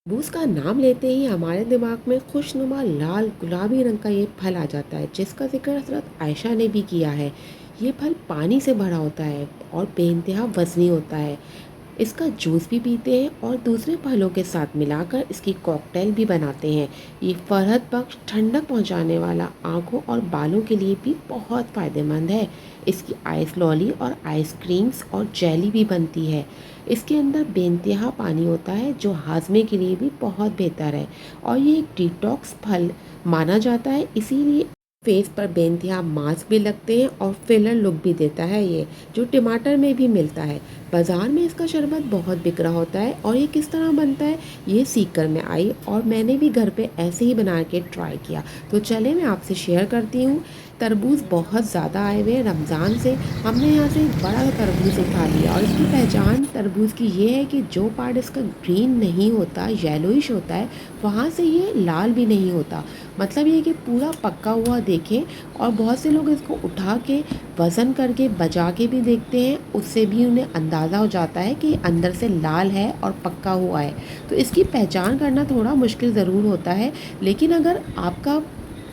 तरबूज का नाम लेते ही हमारे दिमाग में खुशनुमा लाल गुलाबी रंग का ये फल आ जाता है, जिसका जिक्र हज़रत आयशा ने भी किया है। ये फल पानी से भरा होता है और बेइंतहा वज़नी होता है। इसका जूस भी पीते हैं और दूसरे फलों के साथ मिलाकर इसकी कॉकटेल भी बनाते हैं। ये फ़रहत बख्श ठंडक पहुंचाने वाला आँखों और बालों के लिए भी बहुत फ़ायदेमंद है। इसकी आइस लॉली और आइसक्रीम्स और जेली भी बनती है। इसके अंदर बेइंतहा पानी होता है जो हाजमे के लिए भी बहुत बेहतर है और ये एक डिटॉक्स फल माना जाता है, इसीलिए फेस पर बेइंतहा मास्क भी लगते हैं और फिलर लुक भी देता है ये, जो टमाटर में भी मिलता है। बाज़ार में इसका शरबत बहुत बिक रहा होता है और ये किस तरह बनता है ये सीख कर मैं आई और मैंने भी घर पे ऐसे ही बना के ट्राई किया। तो चले मैं आपसे शेयर करती हूँ। तरबूज बहुत ज़्यादा आए हुए हैं रमज़ान से। हमने यहाँ से एक बड़ा तरबूज उठा लिया और इसकी पहचान तरबूज की ये है कि जो पार्ट इसका ग्रीन नहीं होता, येलोइश होता है, वहाँ से ये लाल भी नहीं होता। मतलब ये कि पूरा पका हुआ देखें। और बहुत से लोग इसको उठा के वज़न करके बजा के भी देखते हैं, उससे भी उन्हें अंदाज़ा हो जाता है कि अंदर से लाल है और पक्का हुआ है। तो इसकी पहचान करना थोड़ा मुश्किल ज़रूर होता है, लेकिन अगर आपका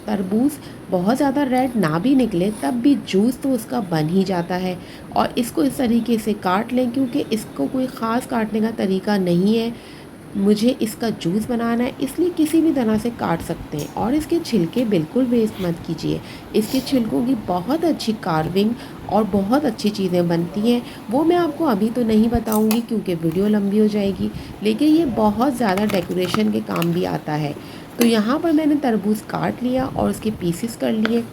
तरबूज बहुत ज़्यादा रेड ना भी निकले तब भी जूस तो उसका बन ही जाता है। और इसको इस तरीके से काट लें, क्योंकि इसको कोई ख़ास काटने का तरीका नहीं है। मुझे इसका जूस बनाना है, इसलिए किसी भी तरह से काट सकते हैं। और इसके छिलके बिल्कुल वेस्ट मत कीजिए। इसके छिलकों की बहुत अच्छी कार्विंग और बहुत अच्छी चीज़ें बनती हैं। वो मैं आपको अभी तो नहीं बताऊंगी क्योंकि वीडियो लंबी हो जाएगी, लेकिन ये बहुत ज़्यादा डेकोरेशन के काम भी आता है। तो यहाँ पर मैंने तरबूज काट लिया और उसके पीसेस कर लिए।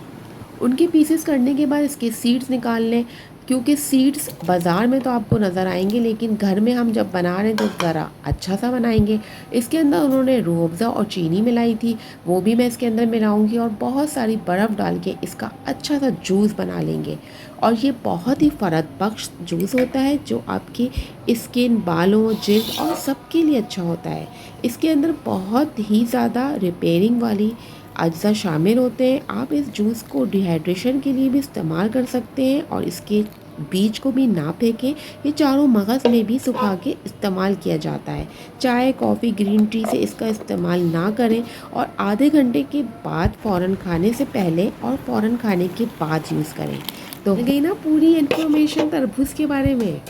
उनके पीसेस करने के बाद इसके सीड्स निकाल लें, क्योंकि सीड्स बाज़ार में तो आपको नज़र आएंगे, लेकिन घर में हम जब बना रहे हैं तो ज़रा अच्छा सा बनाएंगे। इसके अंदर उन्होंने रूह अफ़ज़ा और चीनी मिलाई थी, वो भी मैं इसके अंदर मिलाऊंगी और बहुत सारी बर्फ़ डाल के इसका अच्छा सा जूस बना लेंगे। और ये बहुत ही फ़रहत बख्श जूस होता है जो आपकी स्किन, बालों, जिल्द और सबके लिए अच्छा होता है। इसके अंदर बहुत ही ज़्यादा रिपेयरिंग वाली अज्जा शामिल होते हैं। आप इस जूस को डिहाइड्रेशन के लिए भी इस्तेमाल कर सकते हैं और इसके बीज को भी ना फेंकें। ये चारों मगज़ में भी सुखा के इस्तेमाल किया जाता है। चाय, कॉफ़ी, ग्रीन टी से इसका इस्तेमाल ना करें और आधे घंटे के बाद फ़ौरन खाने से पहले और फ़ौरन खाने के बाद यूज़ करें। तो हो गई ना पूरी इन्फॉर्मेशन तरबूज के बारे में।